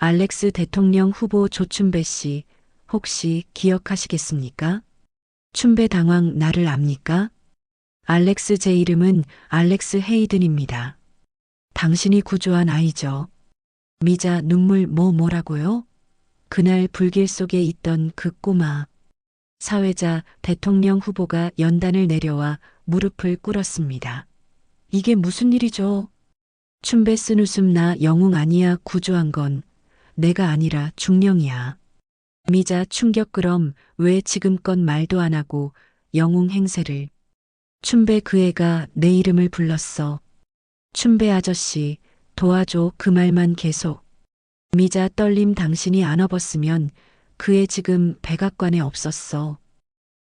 알렉스 대통령 후보 조춘배 씨, 혹시 기억하시겠습니까? 춘배 당왕 나를 압니까? 알렉스 제 이름은 알렉스 헤이든입니다. 당신이 구조한 아이죠. 미자 눈물 뭐라고요? 그날 불길 속에 있던 그 꼬마. 사회자 대통령 후보가 연단을 내려와 무릎을 꿇었습니다. 이게 무슨 일이죠? 춘배 쓴 웃음 나 영웅 아니야 구조한 건 내가 아니라 중령이야. 미자 충격 그럼 왜 지금껏 말도 안 하고 영웅 행세를. 춘배 그 애가 내 이름을 불렀어. 춘배 아저씨 도와줘 그 말만 계속. 미자 떨림 당신이 안 업었으면 그 애 지금 백악관에 없었어.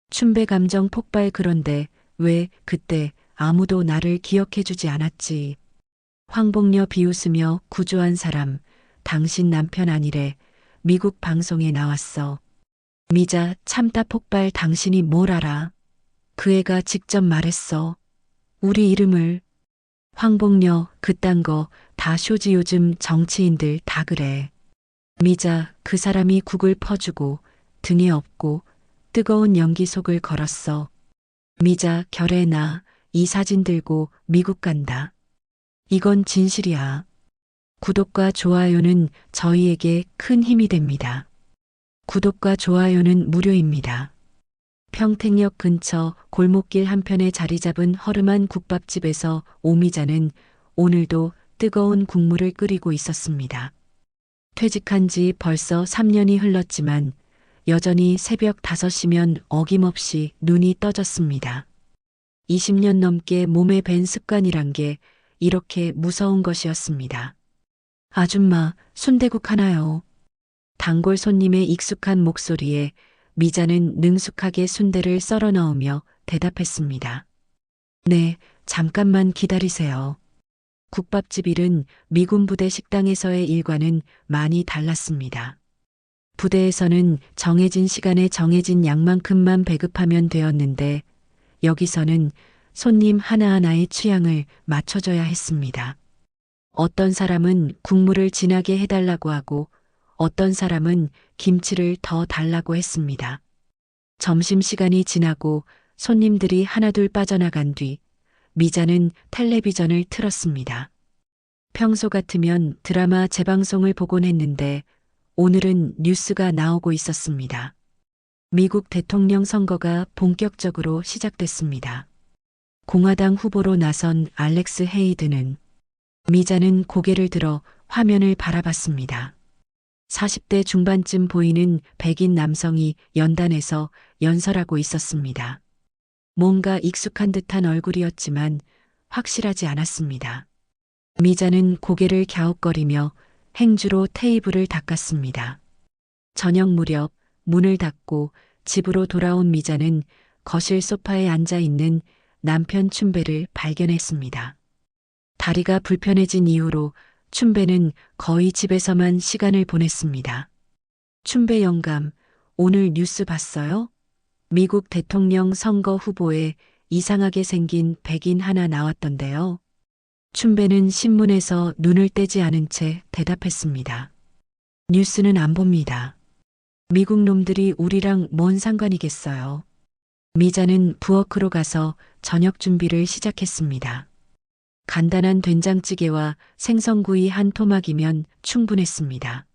춘배 감정 폭발 그런데 왜 그때 아무도 나를 기억해주지 않았지. 황복녀 비웃으며 구조한 사람 당신 남편 아니래. 미국 방송에 나왔어. 미자 참다 폭발 당신이 뭘 알아. 그 애가 직접 말했어. 우리 이름을. 황복녀 그딴 거 다 쇼지 요즘 정치인들 다 그래. 미자 그 사람이 국을 퍼주고 등에 업고 뜨거운 연기 속을 걸었어. 미자 결에 나 이 사진 들고 미국 간다. 이건 진실이야. 구독과 좋아요는 저희에게 큰 힘이 됩니다. 구독과 좋아요는 무료입니다. 평택역 근처 골목길 한편에 자리 잡은 허름한 국밥집에서 오미자는 오늘도 뜨거운 국물을 끓이고 있었습니다. 퇴직한 지 벌써 3년이 흘렀지만 여전히 새벽 5시면 어김없이 눈이 떠졌습니다. 20년 넘게 몸에 밴 습관이란 게 이렇게 무서운 것이었습니다. 아줌마, 순대국 하나요. 단골 손님의 익숙한 목소리에 미자는 능숙하게 순대를 썰어 넣으며 대답했습니다. 네, 잠깐만 기다리세요. 국밥집 일은 미군 부대 식당에서의 일과는 많이 달랐습니다. 부대에서는 정해진 시간에 정해진 양만큼만 배급하면 되었는데 여기서는 손님 하나하나의 취향을 맞춰줘야 했습니다. 어떤 사람은 국물을 진하게 해달라고 하고 어떤 사람은 김치를 더 달라고 했습니다. 점심시간이 지나고 손님들이 하나둘 빠져나간 뒤 미자는 텔레비전을 틀었습니다. 평소 같으면 드라마 재방송을 보곤 했는데 오늘은 뉴스가 나오고 있었습니다. 미국 대통령 선거가 본격적으로 시작됐습니다. 공화당 후보로 나선 알렉스 헤이드는 미자는 고개를 들어 화면을 바라봤습니다. 40대 중반쯤 보이는 백인 남성이 연단에서 연설하고 있었습니다. 뭔가 익숙한 듯한 얼굴이었지만 확실하지 않았습니다. 미자는 고개를 갸웃거리며 행주로 테이블을 닦았습니다. 저녁 무렵 문을 닫고 집으로 돌아온 미자는 거실 소파에 앉아 있는 남편 춘배를 발견했습니다. 다리가 불편해진 이후로 춘배는 거의 집에서만 시간을 보냈습니다. 춘배 영감, 오늘 뉴스 봤어요? 미국 대통령 선거 후보에 이상하게 생긴 백인 하나 나왔던데요. 춘배는 신문에서 눈을 떼지 않은 채 대답했습니다. 뉴스는 안 봅니다. 미국 놈들이 우리랑 뭔 상관이겠어요. 미자는 부엌으로 가서 저녁 준비를 시작했습니다. 간단한 된장찌개와 생선구이 한 토막이면 충분했습니다.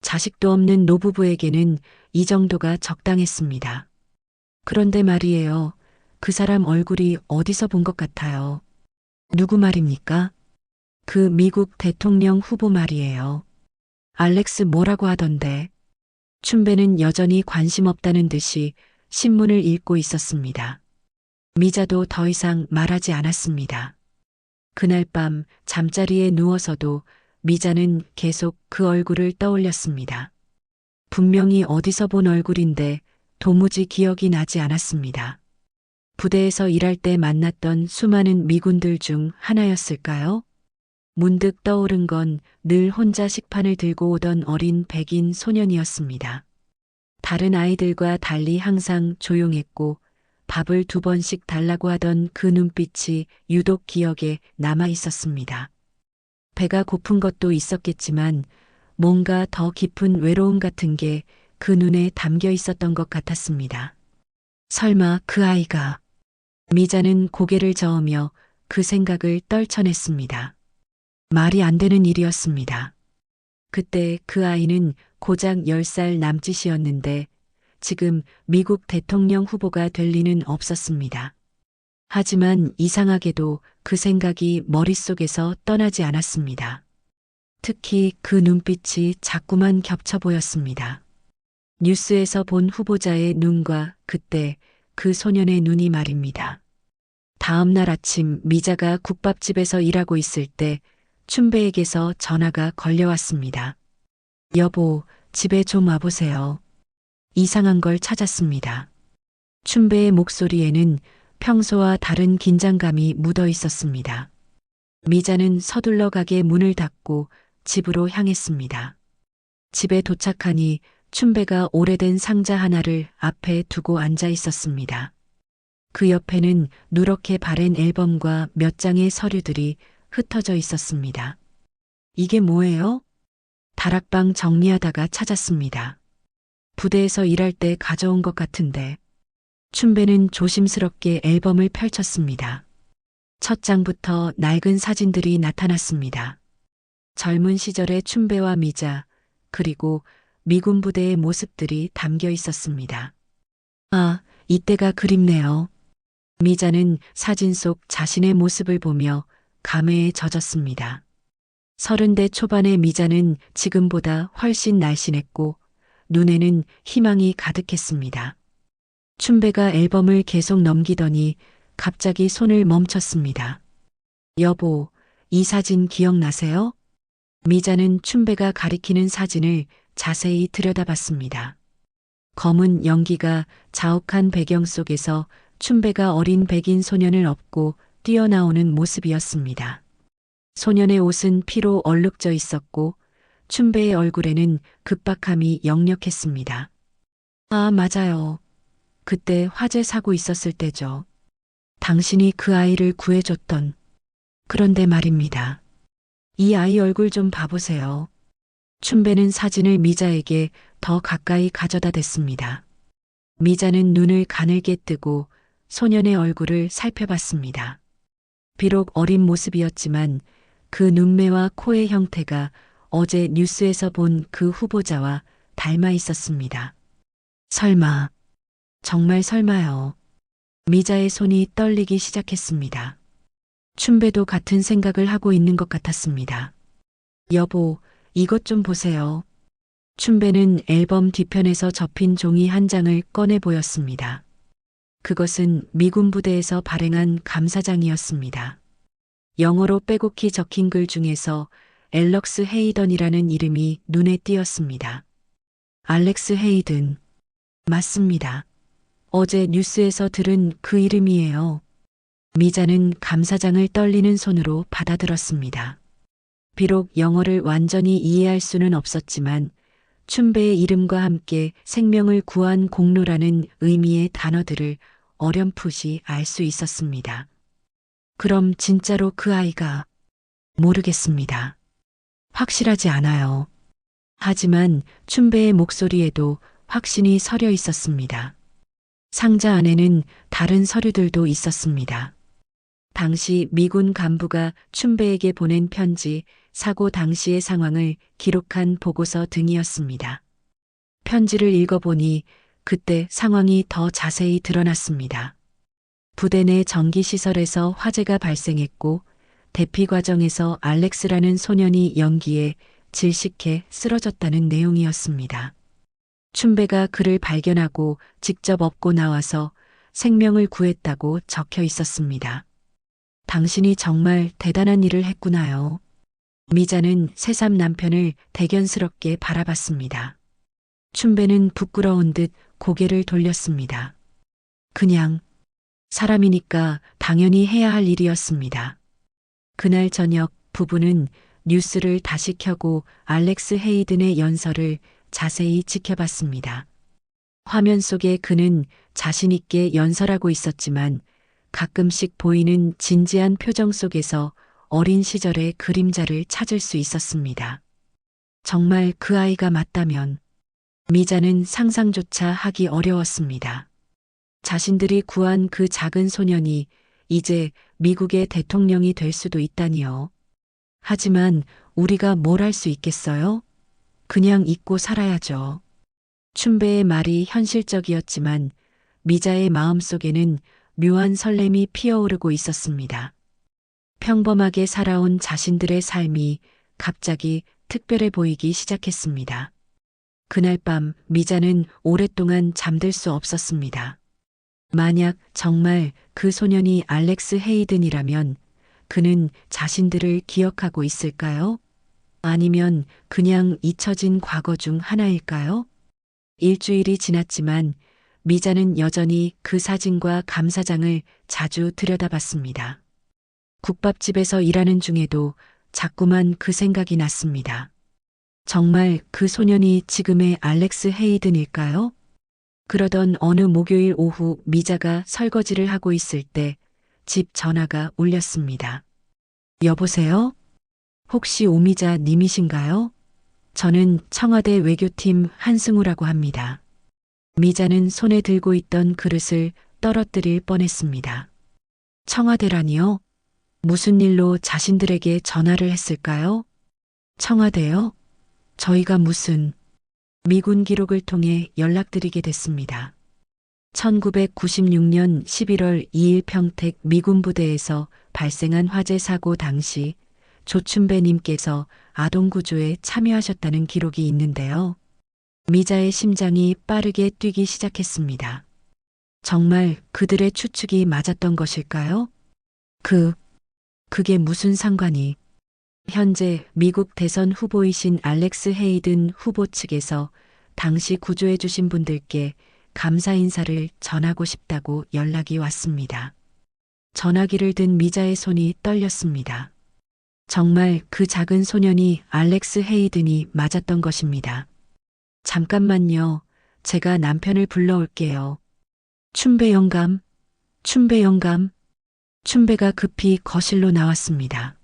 자식도 없는 노부부에게는 이 정도가 적당했습니다. 그런데 말이에요. 그 사람 얼굴이 어디서 본 것 같아요. 누구 말입니까? 그 미국 대통령 후보 말이에요. 알렉스 뭐라고 하던데. 춘배는 여전히 관심 없다는 듯이 신문을 읽고 있었습니다. 미자도 더 이상 말하지 않았습니다. 그날 밤 잠자리에 누워서도 미자는 계속 그 얼굴을 떠올렸습니다. 분명히 어디서 본 얼굴인데 도무지 기억이 나지 않았습니다. 부대에서 일할 때 만났던 수많은 미군들 중 하나였을까요? 문득 떠오른 건 늘 혼자 식판을 들고 오던 어린 백인 소년이었습니다. 다른 아이들과 달리 항상 조용했고 밥을 2번씩 달라고 하던 그 눈빛이 유독 기억에 남아 있었습니다. 배가 고픈 것도 있었겠지만 뭔가 더 깊은 외로움 같은 게 그 눈에 담겨 있었던 것 같았습니다. 설마 그 아이가. 미자는 고개를 저으며 그 생각을 떨쳐냈습니다. 말이 안 되는 일이었습니다. 그때 그 아이는 고작 10살 남짓이었는데 지금 미국 대통령 후보가 될 리는 없었습니다. 하지만 이상하게도 그 생각이 머릿속에서 떠나지 않았습니다. 특히 그 눈빛이 자꾸만 겹쳐 보였습니다. 뉴스에서 본 후보자의 눈과 그때 그 소년의 눈이 말입니다. 다음 날 아침 미자가 국밥집에서 일하고 있을 때 춘배에게서 전화가 걸려왔습니다. 여보, 집에 좀 와보세요. 이상한 걸 찾았습니다. 춘배의 목소리에는 평소와 다른 긴장감이 묻어 있었습니다. 미자는 서둘러 가게 문을 닫고 집으로 향했습니다. 집에 도착하니 춘배가 오래된 상자 하나를 앞에 두고 앉아 있었습니다. 그 옆에는 누렇게 바랜 앨범과 몇 장의 서류들이 흩어져 있었습니다. 이게 뭐예요? 다락방 정리하다가 찾았습니다. 부대에서 일할 때 가져온 것 같은데. 춘배는 조심스럽게 앨범을 펼쳤습니다. 첫 장부터 낡은 사진들이 나타났습니다. 젊은 시절의 춘배와 미자, 그리고 미군 부대의 모습들이 담겨 있었습니다. 아, 이때가 그립네요. 미자는 사진 속 자신의 모습을 보며 감회에 젖었습니다. 30대 초반의 미자는 지금보다 훨씬 날씬했고 눈에는 희망이 가득했습니다. 춘배가 앨범을 계속 넘기더니 갑자기 손을 멈췄습니다. 여보, 이 사진 기억나세요? 미자는 춘배가 가리키는 사진을 자세히 들여다봤습니다. 검은 연기가 자욱한 배경 속에서 춘배가 어린 백인 소년을 업고 뛰어나오는 모습이었습니다. 소년의 옷은 피로 얼룩져 있었고 춘배의 얼굴에는 급박함이 역력했습니다. 아, 맞아요. 그때 화재 사고 있었을 때죠. 당신이 그 아이를 구해줬던. 그런데 말입니다. 이 아이 얼굴 좀 봐보세요. 춘배는 사진을 미자에게 더 가까이 가져다 댔습니다. 미자는 눈을 가늘게 뜨고 소년의 얼굴을 살펴봤습니다. 비록 어린 모습이었지만 그 눈매와 코의 형태가 어제 뉴스에서 본 그 후보자와 닮아 있었습니다. 설마, 정말 설마요. 미자의 손이 떨리기 시작했습니다. 춘배도 같은 생각을 하고 있는 것 같았습니다. 여보, 이것 좀 보세요. 춘배는 앨범 뒤편에서 접힌 종이 한 장을 꺼내 보였습니다. 그것은 미군 부대에서 발행한 감사장이었습니다. 영어로 빼곡히 적힌 글 중에서 앨럭스 헤이던이라는 이름이 눈에 띄었습니다. 알렉스 헤이든. 맞습니다. 어제 뉴스에서 들은 그 이름이에요. 미자는 감사장을 떨리는 손으로 받아들었습니다. 비록 영어를 완전히 이해할 수는 없었지만 춘배의 이름과 함께 생명을 구한 공로라는 의미의 단어들을 어렴풋이 알 수 있었습니다. 그럼 진짜로 그 아이가. 모르겠습니다. 확실하지 않아요. 하지만 춘배의 목소리에도 확신이 서려 있었습니다. 상자 안에는 다른 서류들도 있었습니다. 당시 미군 간부가 춘배에게 보낸 편지, 사고 당시의 상황을 기록한 보고서 등이었습니다. 편지를 읽어보니 그때 상황이 더 자세히 드러났습니다. 부대 내 전기시설에서 화재가 발생했고 대피 과정에서 알렉스라는 소년이 연기에 질식해 쓰러졌다는 내용이었습니다. 춘배가 그를 발견하고 직접 업고 나와서 생명을 구했다고 적혀 있었습니다. 당신이 정말 대단한 일을 했구나요. 미자는 새삼 남편을 대견스럽게 바라봤습니다. 춘배는 부끄러운 듯 고개를 돌렸습니다. 그냥 사람이니까 당연히 해야 할 일이었습니다. 그날 저녁 부부는 뉴스를 다시 켜고 알렉스 헤이든의 연설을 자세히 지켜봤습니다. 화면 속에 그는 자신 있게 연설하고 있었지만 가끔씩 보이는 진지한 표정 속에서 어린 시절의 그림자를 찾을 수 있었습니다. 정말 그 아이가 맞다면 미자는 상상조차 하기 어려웠습니다. 자신들이 구한 그 작은 소년이 이제 미국의 대통령이 될 수도 있다니요. 하지만 우리가 뭘 할 수 있겠어요? 그냥 잊고 살아야죠. 춘배의 말이 현실적이었지만 미자의 마음속에는 묘한 설렘이 피어오르고 있었습니다. 평범하게 살아온 자신들의 삶이 갑자기 특별해 보이기 시작했습니다. 그날 밤 미자는 오랫동안 잠들 수 없었습니다. 만약 정말 그 소년이 알렉스 헤이든이라면 그는 자신들을 기억하고 있을까요? 아니면 그냥 잊혀진 과거 중 하나일까요? 일주일이 지났지만 미자는 여전히 그 사진과 감사장을 자주 들여다봤습니다. 국밥집에서 일하는 중에도 자꾸만 그 생각이 났습니다. 정말 그 소년이 지금의 알렉스 헤이든일까요? 그러던 어느 목요일 오후 미자가 설거지를 하고 있을 때 집 전화가 울렸습니다. 여보세요? 혹시 오미자 님이신가요? 저는 청와대 외교팀 한승우라고 합니다. 미자는 손에 들고 있던 그릇을 떨어뜨릴 뻔했습니다. 청와대라니요? 무슨 일로 자신들에게 전화를 했을까요? 청와대요? 저희가 무슨 미군 기록을 통해 연락드리게 됐습니다. 1996년 11월 2일 평택 미군 부대에서 발생한 화재 사고 당시 조춘배님께서 아동구조에 참여하셨다는 기록이 있는데요. 미자의 심장이 빠르게 뛰기 시작했습니다. 정말 그들의 추측이 맞았던 것일까요? 그게 무슨 상관이? 현재 미국 대선 후보이신 알렉스 헤이든 후보 측에서 당시 구조해 주신 분들께 감사 인사를 전하고 싶다고 연락이 왔습니다. 전화기를 든 미자의 손이 떨렸습니다. 정말 그 작은 소년이 알렉스 헤이든이 맞았던 것입니다. 잠깐만요. 제가 남편을 불러올게요. 춘배 영감, 춘배 영감. 춘배가 급히 거실로 나왔습니다.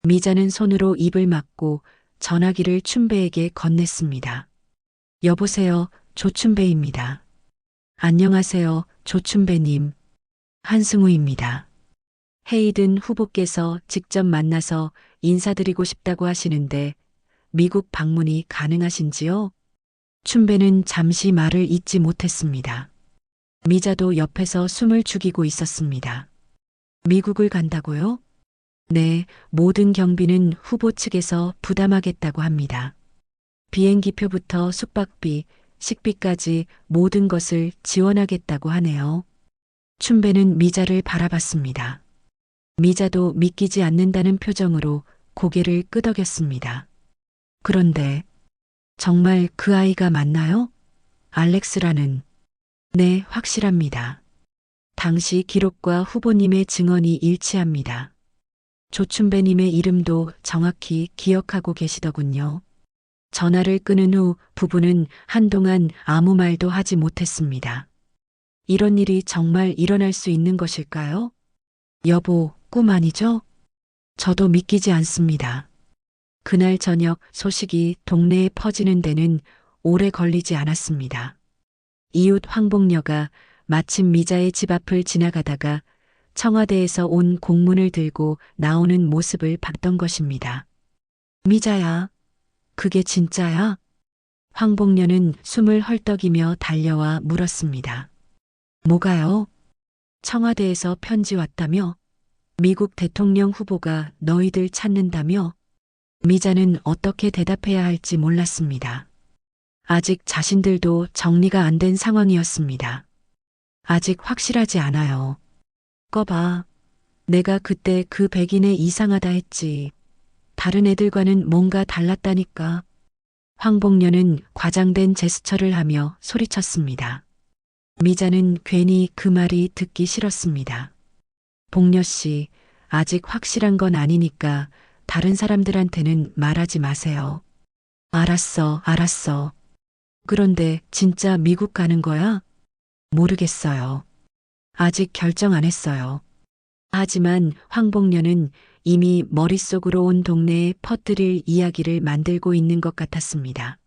미자는 손으로 입을 막고 전화기를 춘배에게 건넸습니다. 여보세요, 조춘배입니다. 안녕하세요, 조춘배님. 한승우입니다. 헤이든 후보께서 직접 만나서 인사드리고 싶다고 하시는데 미국 방문이 가능하신지요? 춘배는 잠시 말을 잇지 못했습니다. 미자도 옆에서 숨을 죽이고 있었습니다. 미국을 간다고요? 네, 모든 경비는 후보 측에서 부담하겠다고 합니다. 비행기표부터 숙박비, 식비까지 모든 것을 지원하겠다고 하네요. 춘배는 미자를 바라봤습니다. 미자도 믿기지 않는다는 표정으로 고개를 끄덕였습니다. 그런데 정말 그 아이가 맞나요? 알렉스라는. 네, 확실합니다. 당시 기록과 후보님의 증언이 일치합니다. 조춘배님의 이름도 정확히 기억하고 계시더군요. 전화를 끊은 후 부부는 한동안 아무 말도 하지 못했습니다. 이런 일이 정말 일어날 수 있는 것일까요? 여보, 꿈 아니죠? 저도 믿기지 않습니다. 그날 저녁 소식이 동네에 퍼지는 데는 오래 걸리지 않았습니다. 이웃 황복녀가 마침 미자의 집 앞을 지나가다가 청와대에서 온 공문을 들고 나오는 모습을 봤던 것입니다. 미자야, 그게 진짜야? 황복녀는 숨을 헐떡이며 달려와 물었습니다. 뭐가요? 청와대에서 편지 왔다며? 미국 대통령 후보가 너희들 찾는다며? 미자는 어떻게 대답해야 할지 몰랐습니다. 아직 자신들도 정리가 안 된 상황이었습니다. 아직 확실하지 않아요. 꺼봐. 내가 그때 그 백인애 이상하다 했지. 다른 애들과는 뭔가 달랐다니까. 황복녀는 과장된 제스처를 하며 소리쳤습니다. 미자는 괜히 그 말이 듣기 싫었습니다. 복녀 씨, 아직 확실한 건 아니니까 다른 사람들한테는 말하지 마세요. 알았어, 알았어. 그런데 진짜 미국 가는 거야? 모르겠어요. 아직 결정 안 했어요. 하지만 황복녀는 이미 머릿속으로 온 동네에 퍼뜨릴 이야기를 만들고 있는 것 같았습니다.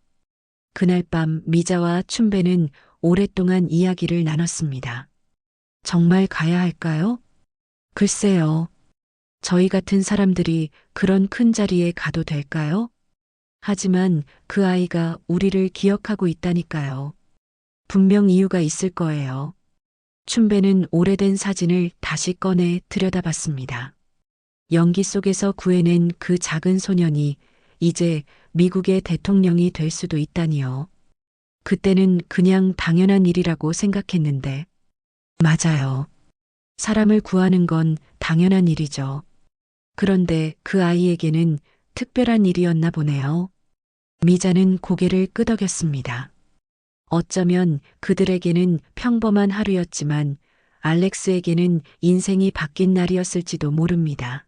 그날 밤 미자와 춘배는 오랫동안 이야기를 나눴습니다. 정말 가야 할까요? 글쎄요. 저희 같은 사람들이 그런 큰 자리에 가도 될까요? 하지만 그 아이가 우리를 기억하고 있다니까요. 분명 이유가 있을 거예요. 춘배는 오래된 사진을 다시 꺼내 들여다봤습니다. 연기 속에서 구해낸 그 작은 소년이 이제 미국의 대통령이 될 수도 있다니요. 그때는 그냥 당연한 일이라고 생각했는데. 맞아요. 사람을 구하는 건 당연한 일이죠. 그런데 그 아이에게는 특별한 일이었나 보네요. 미자는 고개를 끄덕였습니다. 어쩌면 그들에게는 평범한 하루였지만 알렉스에게는 인생이 바뀐 날이었을지도 모릅니다.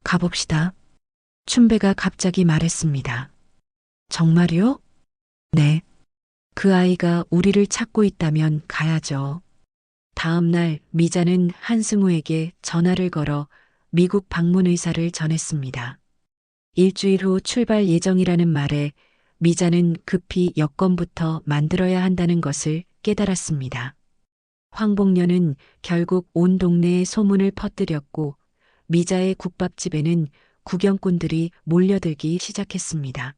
가봅시다. 춘배가 갑자기 말했습니다. 정말요? 네. 그 아이가 우리를 찾고 있다면 가야죠. 다음 날 미자는 한승우에게 전화를 걸어 미국 방문 의사를 전했습니다. 일주일 후 출발 예정이라는 말에 미자는 급히 여권부터 만들어야 한다는 것을 깨달았습니다. 황복년은 결국 온 동네에 소문을 퍼뜨렸고 미자의 국밥집에는 구경꾼들이 몰려들기 시작했습니다.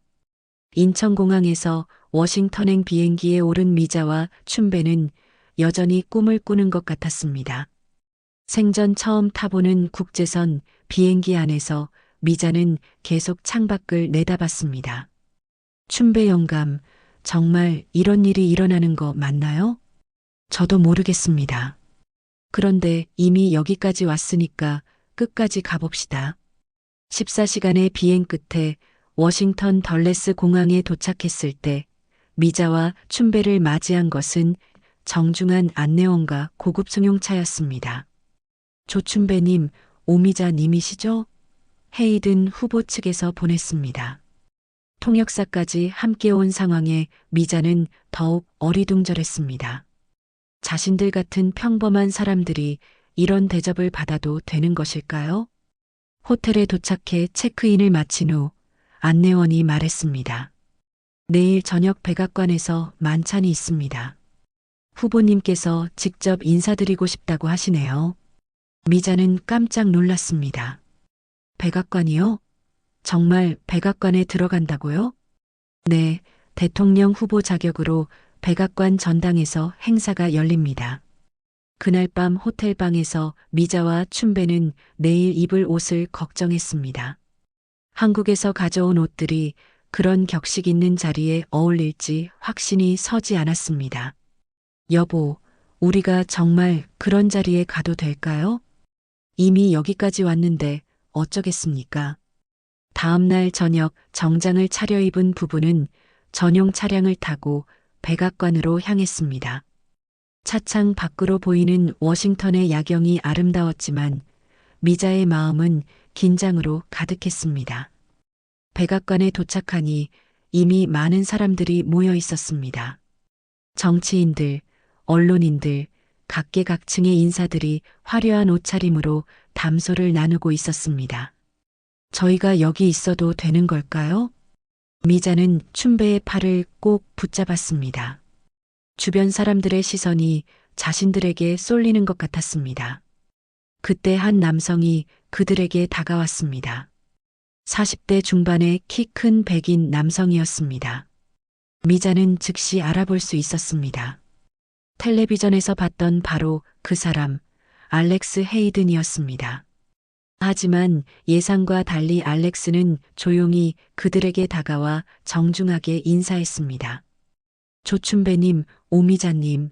인천공항에서 워싱턴행 비행기에 오른 미자와 춘배는 여전히 꿈을 꾸는 것 같았습니다. 생전 처음 타보는 국제선 비행기 안에서 미자는 계속 창밖을 내다봤습니다. 춘배 영감, 정말 이런 일이 일어나는 거 맞나요? 저도 모르겠습니다. 그런데 이미 여기까지 왔으니까 끝까지 가봅시다. 14시간의 비행 끝에 워싱턴 덜레스 공항에 도착했을 때 미자와 춘배를 맞이한 것은 정중한 안내원과 고급 승용차였습니다. 조춘배님, 오미자님이시죠? 헤이든 후보 측에서 보냈습니다. 통역사까지 함께 온 상황에 미자는 더욱 어리둥절했습니다. 자신들 같은 평범한 사람들이 이런 대접을 받아도 되는 것일까요? 호텔에 도착해 체크인을 마친 후 안내원이 말했습니다. 내일 저녁 백악관에서 만찬이 있습니다. 후보님께서 직접 인사드리고 싶다고 하시네요. 미자는 깜짝 놀랐습니다. 백악관이요? 정말 백악관에 들어간다고요? 네, 대통령 후보 자격으로 백악관 전당에서 행사가 열립니다. 그날 밤 호텔방에서 미자와 춘배는 내일 입을 옷을 걱정했습니다. 한국에서 가져온 옷들이 그런 격식 있는 자리에 어울릴지 확신이 서지 않았습니다. 여보, 우리가 정말 그런 자리에 가도 될까요? 이미 여기까지 왔는데 어쩌겠습니까? 다음 날 저녁 정장을 차려입은 부부는 전용 차량을 타고 백악관으로 향했습니다. 차창 밖으로 보이는 워싱턴의 야경이 아름다웠지만 미자의 마음은 긴장으로 가득했습니다. 백악관에 도착하니 이미 많은 사람들이 모여 있었습니다. 정치인들, 언론인들, 각계각층의 인사들이 화려한 옷차림으로 담소를 나누고 있었습니다. 저희가 여기 있어도 되는 걸까요? 미자는 춘배의 팔을 꼭 붙잡았습니다. 주변 사람들의 시선이 자신들에게 쏠리는 것 같았습니다. 그때 한 남성이 그들에게 다가왔습니다. 40대 중반의 키 큰 백인 남성이었습니다. 미자는 즉시 알아볼 수 있었습니다. 텔레비전에서 봤던 바로 그 사람, 알렉스 헤이든이었습니다. 하지만 예상과 달리 알렉스는 조용히 그들에게 다가와 정중하게 인사했습니다. 조춘배님, 오미자님.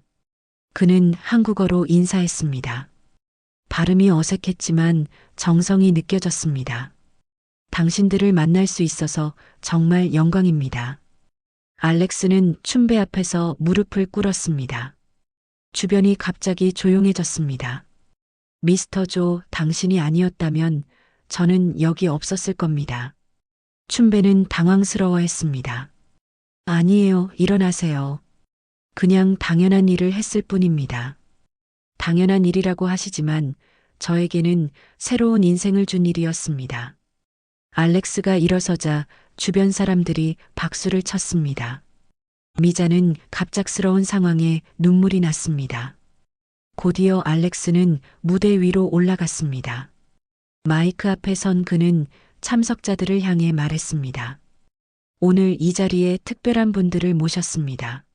그는 한국어로 인사했습니다. 발음이 어색했지만 정성이 느껴졌습니다. 당신들을 만날 수 있어서 정말 영광입니다. 알렉스는 춘배 앞에서 무릎을 꿇었습니다. 주변이 갑자기 조용해졌습니다. 미스터 조, 당신이 아니었다면 저는 여기 없었을 겁니다. 춘배는 당황스러워했습니다. 아니에요, 일어나세요. 그냥 당연한 일을 했을 뿐입니다. 당연한 일이라고 하시지만 저에게는 새로운 인생을 준 일이었습니다. 알렉스가 일어서자 주변 사람들이 박수를 쳤습니다. 미자는 갑작스러운 상황에 눈물이 났습니다. 곧이어 알렉스는 무대 위로 올라갔습니다. 마이크 앞에 선 그는 참석자들을 향해 말했습니다. 오늘 이 자리에 특별한 분들을 모셨습니다.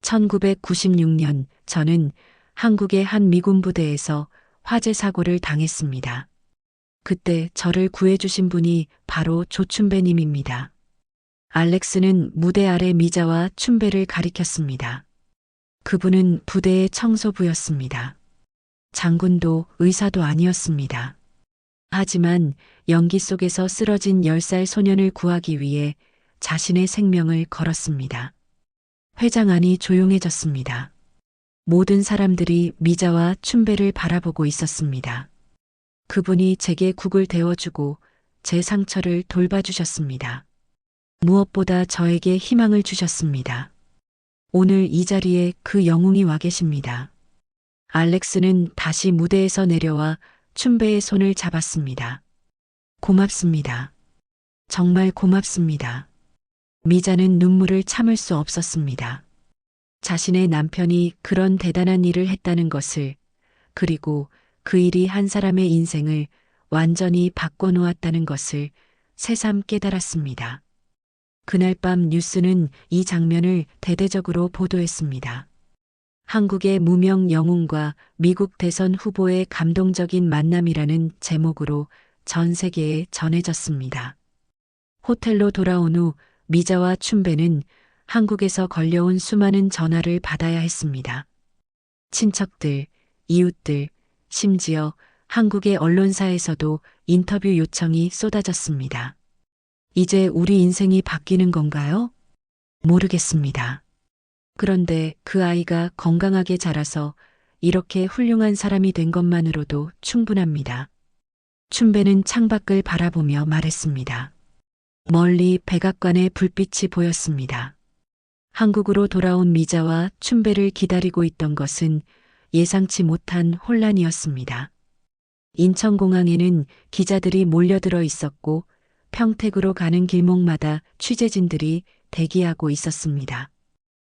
1996년 저는 한국의 한 미군 부대에서 화재 사고를 당했습니다. 그때 저를 구해주신 분이 바로 조춘배님입니다. 알렉스는 무대 아래 미자와 춘배를 가리켰습니다. 그분은 부대의 청소부였습니다. 장군도 의사도 아니었습니다. 하지만 연기 속에서 쓰러진 10살 소년을 구하기 위해 자신의 생명을 걸었습니다. 회장 안이 조용해졌습니다. 모든 사람들이 미자와 춘배를 바라보고 있었습니다. 그분이 제게 국을 데워주고 제 상처를 돌봐주셨습니다. 무엇보다 저에게 희망을 주셨습니다. 오늘 이 자리에 그 영웅이 와 계십니다. 알렉스는 다시 무대에서 내려와 춘배의 손을 잡았습니다. 고맙습니다. 정말 고맙습니다. 미자는 눈물을 참을 수 없었습니다. 자신의 남편이 그런 대단한 일을 했다는 것을, 그리고 그 일이 한 사람의 인생을 완전히 바꿔놓았다는 것을 새삼 깨달았습니다. 그날 밤 뉴스는 이 장면을 대대적으로 보도했습니다. 한국의 무명 영웅과 미국 대선 후보의 감동적인 만남이라는 제목으로 전 세계에 전해졌습니다. 호텔로 돌아온 후 미자와 춘배는 한국에서 걸려온 수많은 전화를 받아야 했습니다. 친척들, 이웃들, 심지어 한국의 언론사에서도 인터뷰 요청이 쏟아졌습니다. 이제 우리 인생이 바뀌는 건가요? 모르겠습니다. 그런데 그 아이가 건강하게 자라서 이렇게 훌륭한 사람이 된 것만으로도 충분합니다. 춘배는 창밖을 바라보며 말했습니다. 멀리 백악관의 불빛이 보였습니다. 한국으로 돌아온 미자와 춘배를 기다리고 있던 것은 예상치 못한 혼란이었습니다. 인천공항에는 기자들이 몰려들어 있었고 평택으로 가는 길목마다 취재진들이 대기하고 있었습니다.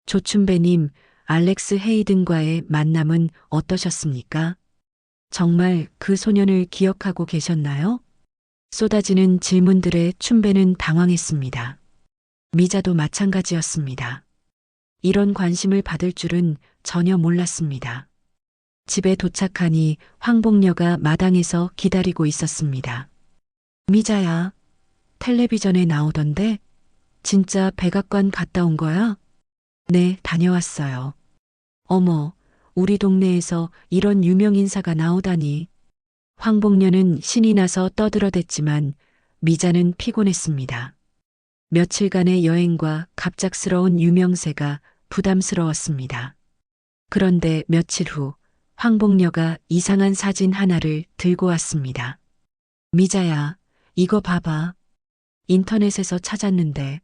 조춘배님, 알렉스 헤이든과의 만남은 어떠셨습니까? 정말 그 소년을 기억하고 계셨나요? 쏟아지는 질문들에 춘배는 당황했습니다. 미자도 마찬가지였습니다. 이런 관심을 받을 줄은 전혀 몰랐습니다. 집에 도착하니 황복녀가 마당에서 기다리고 있었습니다. 미자야, 텔레비전에 나오던데 진짜 백악관 갔다 온 거야? 네, 다녀왔어요. 어머, 우리 동네에서 이런 유명 인사가 나오다니. 황복녀는 신이 나서 떠들어댔지만 미자는 피곤했습니다. 며칠간의 여행과 갑작스러운 유명세가 부담스러웠습니다. 그런데 며칠 후 황복녀가 이상한 사진 하나를 들고 왔습니다. 미자야, 이거 봐봐. 인터넷에서 찾았는데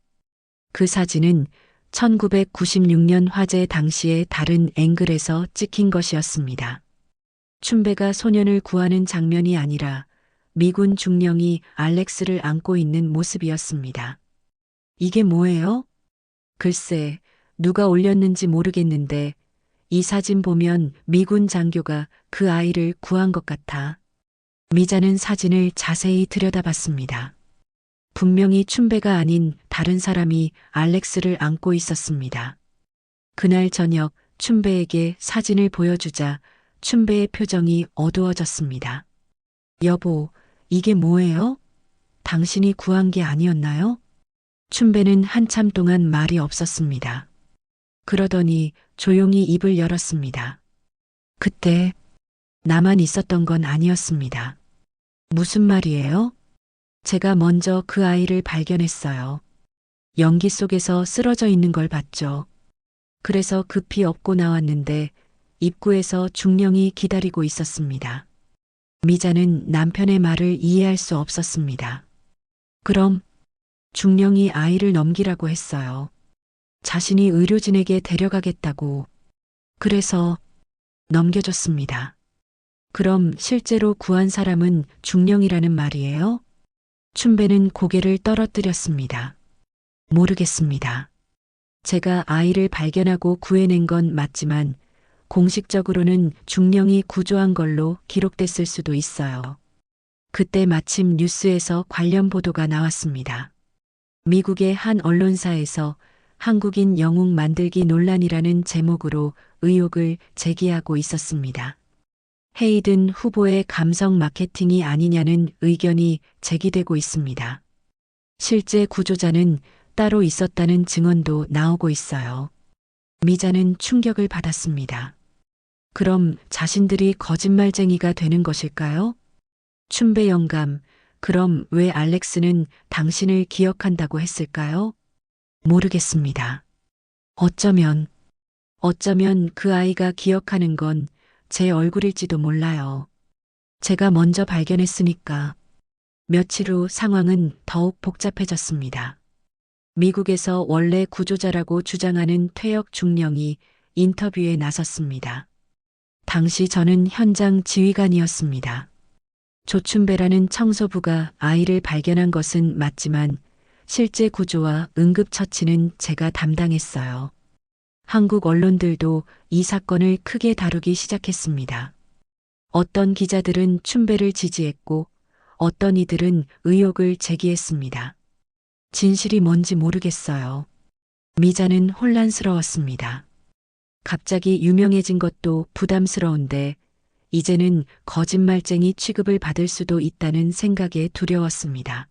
그 사진은 1996년 화재 당시의 다른 앵글에서 찍힌 것이었습니다. 춘배가 소년을 구하는 장면이 아니라 미군 중령이 알렉스를 안고 있는 모습이었습니다. 이게 뭐예요? 글쎄, 누가 올렸는지 모르겠는데 이 사진 보면 미군 장교가 그 아이를 구한 것 같아. 미자는 사진을 자세히 들여다봤습니다. 분명히 춘배가 아닌 다른 사람이 알렉스를 안고 있었습니다. 그날 저녁 춘배에게 사진을 보여주자 춘배의 표정이 어두워졌습니다. 여보, 이게 뭐예요? 당신이 구한 게 아니었나요? 춘배는 한참 동안 말이 없었습니다. 그러더니 조용히 입을 열었습니다. 그때 나만 있었던 건 아니었습니다. 무슨 말이에요? 제가 먼저 그 아이를 발견했어요. 연기 속에서 쓰러져 있는 걸 봤죠. 그래서 급히 업고 나왔는데 입구에서 중령이 기다리고 있었습니다. 미자는 남편의 말을 이해할 수 없었습니다. 그럼 중령이 아이를 넘기라고 했어요. 자신이 의료진에게 데려가겠다고. 그래서 넘겨줬습니다. 그럼 실제로 구한 사람은 중령이라는 말이에요? 춘배는 고개를 떨어뜨렸습니다. 모르겠습니다. 제가 아이를 발견하고 구해낸 건 맞지만 공식적으로는 중령이 구조한 걸로 기록됐을 수도 있어요. 그때 마침 뉴스에서 관련 보도가 나왔습니다. 미국의 한 언론사에서 한국인 영웅 만들기 논란이라는 제목으로 의혹을 제기하고 있었습니다. 헤이든 후보의 감성 마케팅이 아니냐는 의견이 제기되고 있습니다. 실제 구조자는 따로 있었다는 증언도 나오고 있어요. 미자는 충격을 받았습니다. 그럼 자신들이 거짓말쟁이가 되는 것일까요? 춘배 영감, 그럼 왜 알렉스는 당신을 기억한다고 했을까요? 모르겠습니다. 어쩌면 그 아이가 기억하는 건 제 얼굴일지도 몰라요. 제가 먼저 발견했으니까. 며칠 후 상황은 더욱 복잡해졌습니다. 미국에서 원래 구조자라고 주장하는 퇴역 중령이 인터뷰에 나섰습니다. 당시 저는 현장 지휘관이었습니다. 조춘배라는 청소부가 아이를 발견한 것은 맞지만 실제 구조와 응급처치는 제가 담당했어요. 한국 언론들도 이 사건을 크게 다루기 시작했습니다. 어떤 기자들은 춘배를 지지했고 어떤 이들은 의혹을 제기했습니다. 진실이 뭔지 모르겠어요. 미자는 혼란스러웠습니다. 갑자기 유명해진 것도 부담스러운데 이제는 거짓말쟁이 취급을 받을 수도 있다는 생각에 두려웠습니다.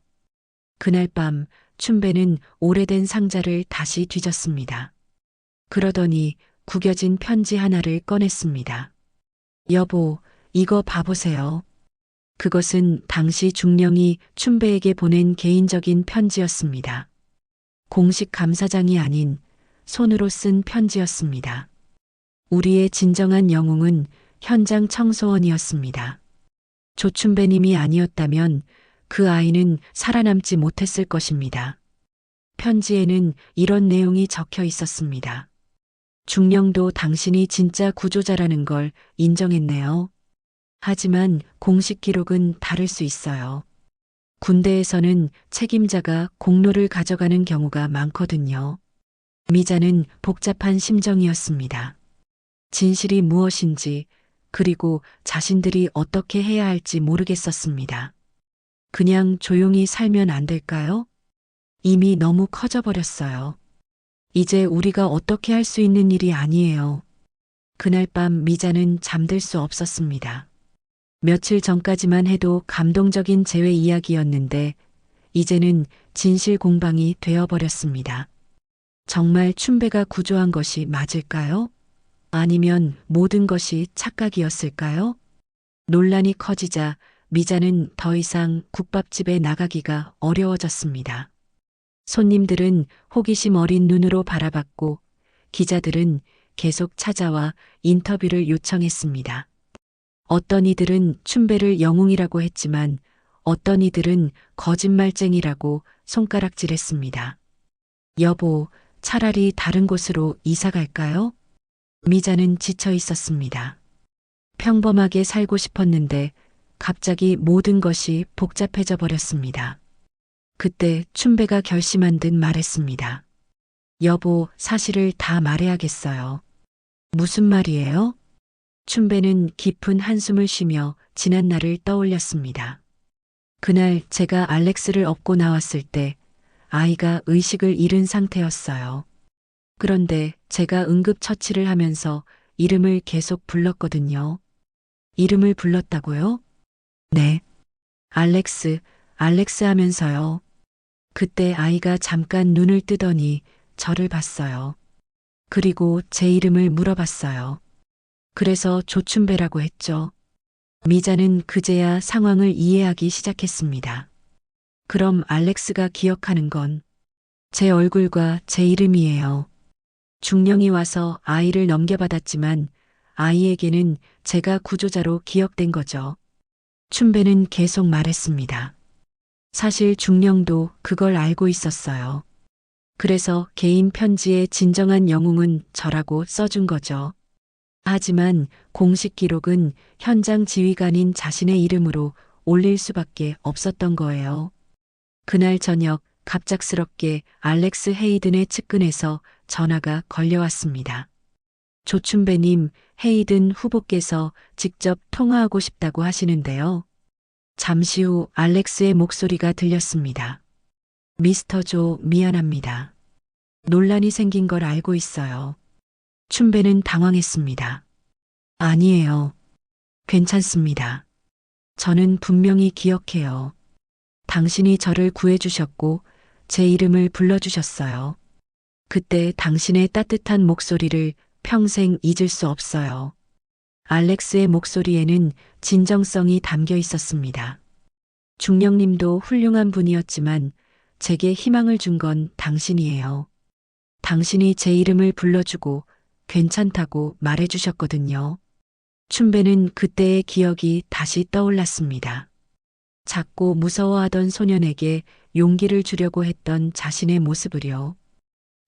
그날 밤 춘배는 오래된 상자를 다시 뒤졌습니다. 그러더니 구겨진 편지 하나를 꺼냈습니다. 여보, 이거 봐보세요. 그것은 당시 중령이 춘배에게 보낸 개인적인 편지였습니다. 공식 감사장이 아닌 손으로 쓴 편지였습니다. 우리의 진정한 영웅은 현장 청소원이었습니다. 조춘배님이 아니었다면 그 아이는 살아남지 못했을 것입니다. 편지에는 이런 내용이 적혀 있었습니다. 중령도 당신이 진짜 구조자라는 걸 인정했네요. 하지만 공식 기록은 다를 수 있어요. 군대에서는 책임자가 공로를 가져가는 경우가 많거든요. 미자는 복잡한 심정이었습니다. 진실이 무엇인지, 그리고 자신들이 어떻게 해야 할지 모르겠었습니다. 그냥 조용히 살면 안 될까요? 이미 너무 커져버렸어요. 이제 우리가 어떻게 할 수 있는 일이 아니에요. 그날 밤 미자는 잠들 수 없었습니다. 며칠 전까지만 해도 감동적인 재회 이야기였는데 이제는 진실 공방이 되어버렸습니다. 정말 춘배가 구조한 것이 맞을까요? 아니면 모든 것이 착각이었을까요? 논란이 커지자 미자는 더 이상 국밥집에 나가기가 어려워졌습니다. 손님들은 호기심 어린 눈으로 바라봤고 기자들은 계속 찾아와 인터뷰를 요청했습니다. 어떤 이들은 춘배를 영웅이라고 했지만 어떤 이들은 거짓말쟁이라고 손가락질했습니다. 여보, 차라리 다른 곳으로 이사 갈까요? 미자는 지쳐 있었습니다. 평범하게 살고 싶었는데 갑자기 모든 것이 복잡해져 버렸습니다. 그때 춘배가 결심한 듯 말했습니다. 여보, 사실을 다 말해야겠어요. 무슨 말이에요? 춘배는 깊은 한숨을 쉬며 지난 날을 떠올렸습니다. 그날 제가 알렉스를 업고 나왔을 때 아이가 의식을 잃은 상태였어요. 그런데 제가 응급처치를 하면서 이름을 계속 불렀거든요. 이름을 불렀다고요? 네. 알렉스, 알렉스 하면서요. 그때 아이가 잠깐 눈을 뜨더니 저를 봤어요. 그리고 제 이름을 물어봤어요. 그래서 조춘배라고 했죠. 미자는 그제야 상황을 이해하기 시작했습니다. 그럼 알렉스가 기억하는 건 제 얼굴과 제 이름이에요. 중령이 와서 아이를 넘겨받았지만 아이에게는 제가 구조자로 기억된 거죠. 춘배는 계속 말했습니다. 사실 중령도 그걸 알고 있었어요. 그래서 개인 편지에 진정한 영웅은 저라고 써준 거죠. 하지만 공식 기록은 현장 지휘관인 자신의 이름으로 올릴 수밖에 없었던 거예요. 그날 저녁 갑작스럽게 알렉스 헤이든의 측근에서 전화가 걸려왔습니다. 조춘배님, 헤이든 후보께서 직접 통화하고 싶다고 하시는데요. 잠시 후 알렉스의 목소리가 들렸습니다. 미스터 조, 미안합니다. 논란이 생긴 걸 알고 있어요. 춘배는 당황했습니다. 아니에요. 괜찮습니다. 저는 분명히 기억해요. 당신이 저를 구해주셨고 제 이름을 불러주셨어요. 그때 당신의 따뜻한 목소리를 평생 잊을 수 없어요. 알렉스의 목소리에는 진정성이 담겨 있었습니다. 중령님도 훌륭한 분이었지만 제게 희망을 준 건 당신이에요. 당신이 제 이름을 불러주고 괜찮다고 말해주셨거든요. 춘배는 그때의 기억이 다시 떠올랐습니다. 작고 무서워하던 소년에게 용기를 주려고 했던 자신의 모습을요.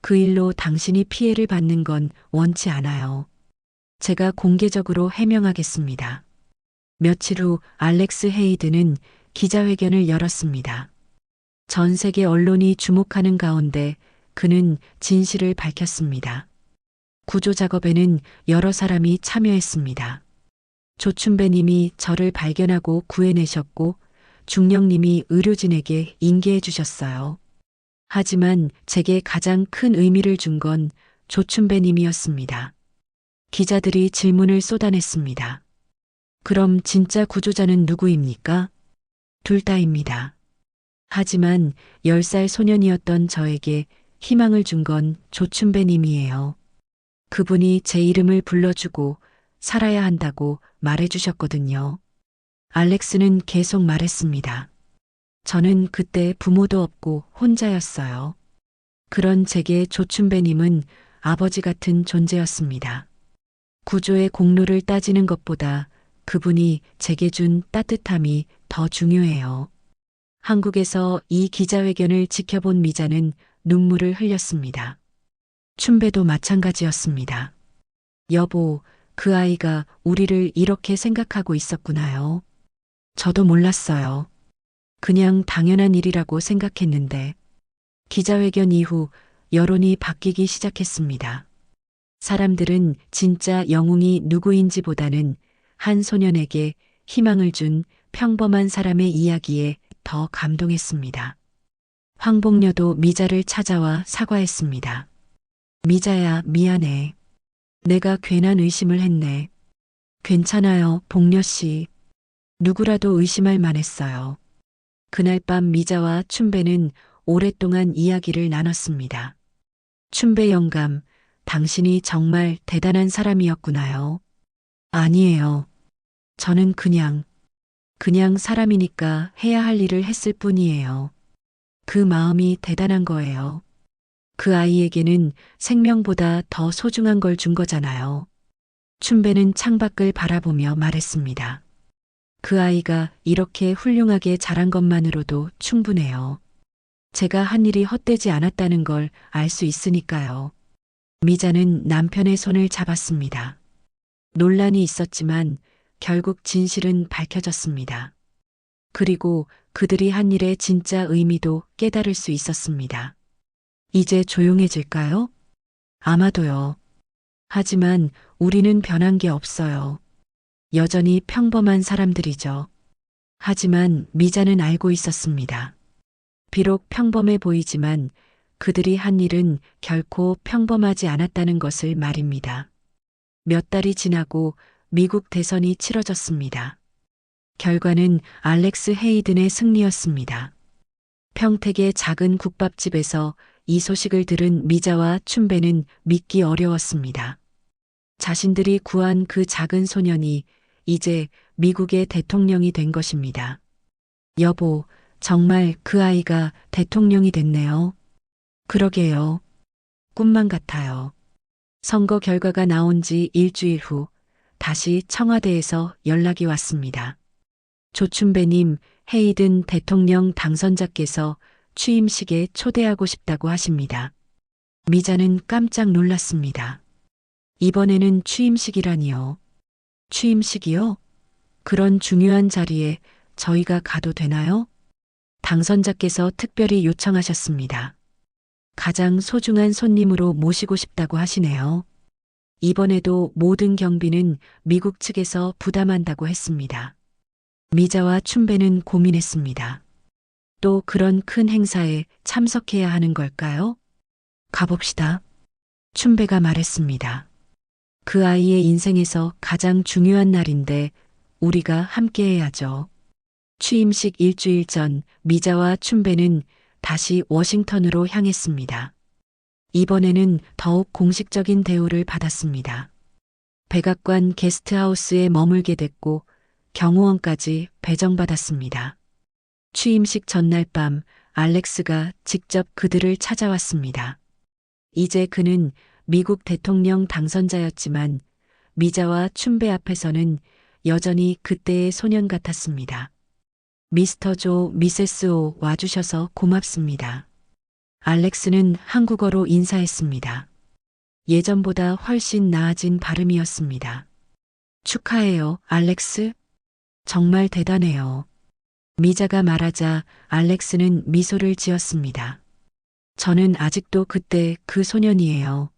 그 일로 당신이 피해를 받는 건 원치 않아요. 제가 공개적으로 해명하겠습니다. 며칠 후 알렉스 헤이드는 기자회견을 열었습니다. 전 세계 언론이 주목하는 가운데 그는 진실을 밝혔습니다. 구조 작업에는 여러 사람이 참여했습니다. 조춘배님이 저를 발견하고 구해내셨고 중령님이 의료진에게 인계해 주셨어요. 하지만 제게 가장 큰 의미를 준 건 조춘배님이었습니다. 기자들이 질문을 쏟아냈습니다. 그럼 진짜 구조자는 누구입니까? 둘 다입니다. 하지만 10살 소년이었던 저에게 희망을 준 건 조춘배님이에요. 그분이 제 이름을 불러주고 살아야 한다고 말해주셨거든요. 알렉스는 계속 말했습니다. 저는 그때 부모도 없고 혼자였어요. 그런 제게 조춘배님은 아버지 같은 존재였습니다. 구조의 공로를 따지는 것보다 그분이 제게 준 따뜻함이 더 중요해요. 한국에서 이 기자회견을 지켜본 미자는 눈물을 흘렸습니다. 춘배도 마찬가지였습니다. 여보, 그 아이가 우리를 이렇게 생각하고 있었구나요. 저도 몰랐어요. 그냥 당연한 일이라고 생각했는데 기자회견 이후 여론이 바뀌기 시작했습니다. 사람들은 진짜 영웅이 누구인지보다는 한 소년에게 희망을 준 평범한 사람의 이야기에 더 감동했습니다. 황복녀도 미자를 찾아와 사과했습니다. 미자야, 미안해. 내가 괜한 의심을 했네. 괜찮아요, 복녀 씨. 누구라도 의심할 만했어요. 그날 밤 미자와 춘배는 오랫동안 이야기를 나눴습니다. 춘배 영감, 당신이 정말 대단한 사람이었구나요. 아니에요. 저는 그냥 사람이니까 해야 할 일을 했을 뿐이에요. 그 마음이 대단한 거예요. 그 아이에게는 생명보다 더 소중한 걸 준 거잖아요. 춘배는 창밖을 바라보며 말했습니다. 그 아이가 이렇게 훌륭하게 자란 것만으로도 충분해요. 제가 한 일이 헛되지 않았다는 걸 알 수 있으니까요. 미자는 남편의 손을 잡았습니다. 논란이 있었지만 결국 진실은 밝혀졌습니다. 그리고 그들이 한 일의 진짜 의미도 깨달을 수 있었습니다. 이제 조용해질까요? 아마도요. 하지만 우리는 변한 게 없어요. 여전히 평범한 사람들이죠. 하지만 미자는 알고 있었습니다. 비록 평범해 보이지만 그들이 한 일은 결코 평범하지 않았다는 것을 말입니다. 몇 달이 지나고 미국 대선이 치러졌습니다. 결과는 알렉스 헤이든의 승리였습니다. 평택의 작은 국밥집에서 이 소식을 들은 미자와 춘배는 믿기 어려웠습니다. 자신들이 구한 그 작은 소년이 이제 미국의 대통령이 된 것입니다. 여보, 정말 그 아이가 대통령이 됐네요. 그러게요. 꿈만 같아요. 선거 결과가 나온 지 일주일 후 다시 청와대에서 연락이 왔습니다. 조춘배님, 헤이든 대통령 당선자께서 취임식에 초대하고 싶다고 하십니다. 미자는 깜짝 놀랐습니다. 이번에는 취임식이라니요. 취임식이요? 그런 중요한 자리에 저희가 가도 되나요? 당선자께서 특별히 요청하셨습니다. 가장 소중한 손님으로 모시고 싶다고 하시네요. 이번에도 모든 경비는 미국 측에서 부담한다고 했습니다. 미자와 춘배는 고민했습니다. 또 그런 큰 행사에 참석해야 하는 걸까요? 가봅시다. 춘배가 말했습니다. 그 아이의 인생에서 가장 중요한 날인데 우리가 함께 해야죠. 취임식 일주일 전 미자와 춘배는 다시 워싱턴으로 향했습니다. 이번에는 더욱 공식적인 대우를 받았습니다. 백악관 게스트하우스에 머물게 됐고 경호원까지 배정받았습니다. 취임식 전날 밤 알렉스가 직접 그들을 찾아왔습니다. 이제 그는 미국 대통령 당선자였지만 미자와 춘배 앞에서는 여전히 그때의 소년 같았습니다. 미스터 조, 미세스 오 와주셔서 고맙습니다. 알렉스는 한국어로 인사했습니다. 예전보다 훨씬 나아진 발음이었습니다. 축하해요, 알렉스. 정말 대단해요. 미자가 말하자 알렉스는 미소를 지었습니다. 저는 아직도 그때 그 소년이에요.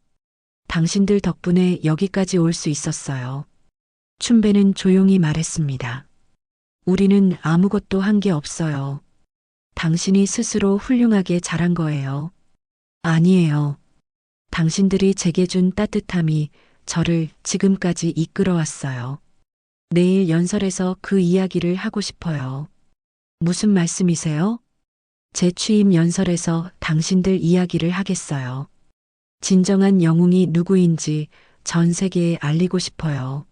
당신들 덕분에 여기까지 올 수 있었어요. 춘배는 조용히 말했습니다. 우리는 아무것도 한 게 없어요. 당신이 스스로 훌륭하게 자란 거예요. 아니에요. 당신들이 제게 준 따뜻함이 저를 지금까지 이끌어왔어요. 내일 연설에서 그 이야기를 하고 싶어요. 무슨 말씀이세요? 제 취임 연설에서 당신들 이야기를 하겠어요. 진정한 영웅이 누구인지 전 세계에 알리고 싶어요.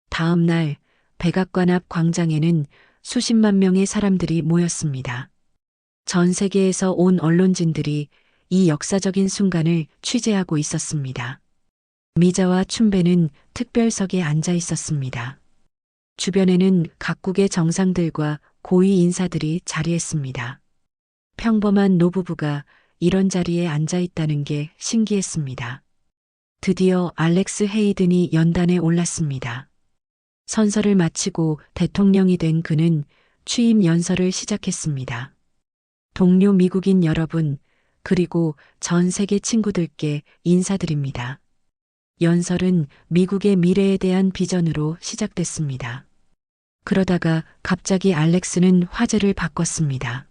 다음 날 백악관 앞 광장에는 수십만 명의 사람들이 모였습니다. 전 세계에서 온 언론진들이 이 역사적인 순간을 취재하고 있었습니다. 미자와 춘배는 특별석에 앉아 있었습니다. 주변에는 각국의 정상들과 고위 인사들이 자리했습니다. 평범한 노부부가 이런 자리에 앉아 있다는 게 신기했습니다. 드디어 알렉스 헤이든이 연단에 올랐습니다. 선서를 마치고 대통령이 된 그는 취임 연설을 시작했습니다. 동료 미국인 여러분, 그리고 전 세계 친구들께 인사드립니다. 연설은 미국의 미래에 대한 비전으로 시작됐습니다. 그러다가 갑자기 알렉스는 화제를 바꿨습니다.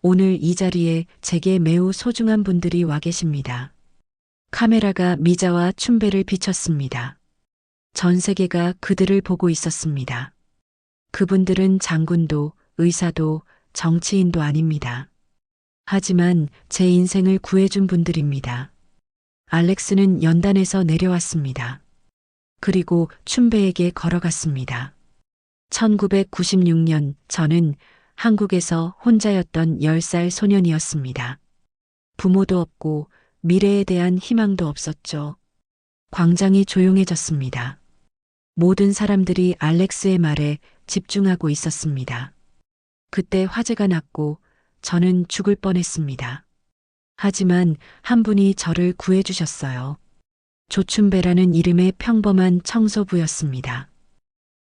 오늘 이 자리에 제게 매우 소중한 분들이 와 계십니다. 카메라가 미자와 춘배를 비췄습니다. 전 세계가 그들을 보고 있었습니다. 그분들은 장군도, 의사도, 정치인도 아닙니다. 하지만 제 인생을 구해준 분들입니다. 알렉스는 연단에서 내려왔습니다. 그리고 춘배에게 걸어갔습니다. 1996년 저는 한국에서 혼자였던 10살 소년이었습니다. 부모도 없고 미래에 대한 희망도 없었죠. 광장이 조용해졌습니다. 모든 사람들이 알렉스의 말에 집중하고 있었습니다. 그때 화재가 났고 저는 죽을 뻔했습니다. 하지만 한 분이 저를 구해주셨어요. 조춘배라는 이름의 평범한 청소부였습니다.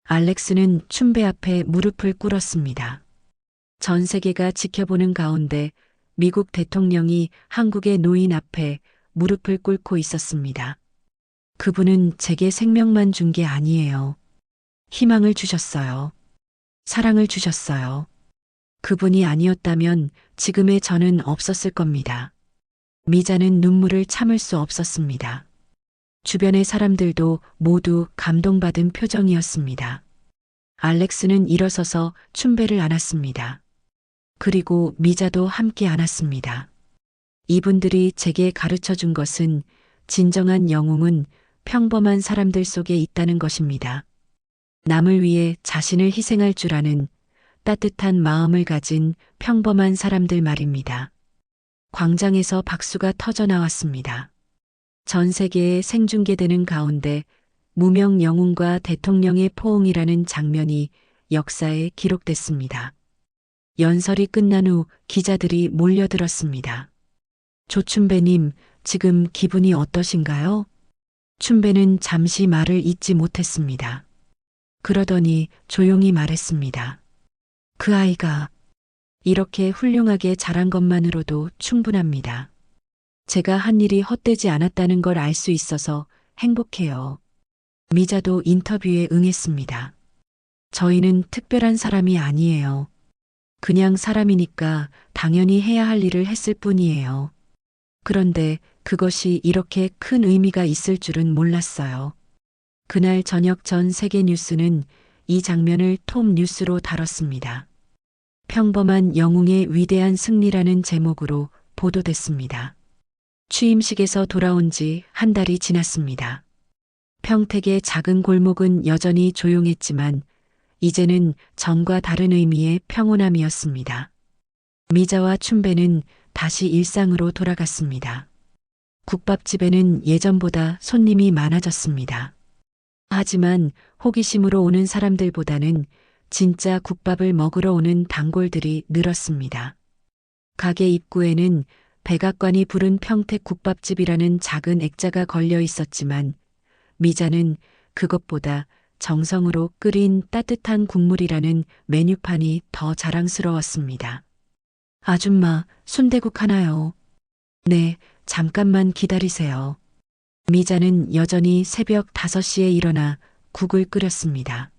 알렉스는 춘배 앞에 무릎을 꿇었습니다. 전 세계가 지켜보는 가운데 미국 대통령이 한국의 노인 앞에 무릎을 꿇고 있었습니다. 그분은 제게 생명만 준 게 아니에요. 희망을 주셨어요. 사랑을 주셨어요. 그분이 아니었다면 지금의 저는 없었을 겁니다. 미자는 눈물을 참을 수 없었습니다. 주변의 사람들도 모두 감동받은 표정이었습니다. 알렉스는 일어서서 춘배를 안았습니다. 그리고 미자도 함께 안았습니다. 이분들이 제게 가르쳐 준 것은 진정한 영웅은 평범한 사람들 속에 있다는 것입니다. 남을 위해 자신을 희생할 줄 아는 따뜻한 마음을 가진 평범한 사람들 말입니다. 광장에서 박수가 터져 나왔습니다. 전 세계에 생중계되는 가운데 무명 영웅과 대통령의 포옹이라는 장면이 역사에 기록됐습니다. 연설이 끝난 후 기자들이 몰려들었습니다. 조춘배님, 지금 기분이 어떠신가요? 춘배는 잠시 말을 잇지 못했습니다. 그러더니 조용히 말했습니다. 그 아이가 이렇게 훌륭하게 자란 것만으로도 충분합니다. 제가 한 일이 헛되지 않았다는 걸 알 수 있어서 행복해요. 미자도 인터뷰에 응했습니다. 저희는 특별한 사람이 아니에요. 그냥 사람이니까 당연히 해야 할 일을 했을 뿐이에요. 그런데 그것이 이렇게 큰 의미가 있을 줄은 몰랐어요. 그날 저녁 전 세계 뉴스는 이 장면을 톱 뉴스로 다뤘습니다. 평범한 영웅의 위대한 승리라는 제목으로 보도됐습니다. 취임식에서 돌아온 지 한 달이 지났습니다. 평택의 작은 골목은 여전히 조용했지만 이제는 전과 다른 의미의 평온함이었습니다. 미자와 춘배는 다시 일상으로 돌아갔습니다. 국밥집에는 예전보다 손님이 많아졌습니다. 하지만 호기심으로 오는 사람들보다는 진짜 국밥을 먹으러 오는 단골들이 늘었습니다. 가게 입구에는 백악관이 부른 평택 국밥집이라는 작은 액자가 걸려 있었지만 미자는 그것보다 정성으로 끓인 따뜻한 국물이라는 메뉴판이 더 자랑스러웠습니다. 아줌마, 순대국 하나요? 네, 잠깐만 기다리세요. 미자는 여전히 새벽 5시에 일어나 국을 끓였습니다.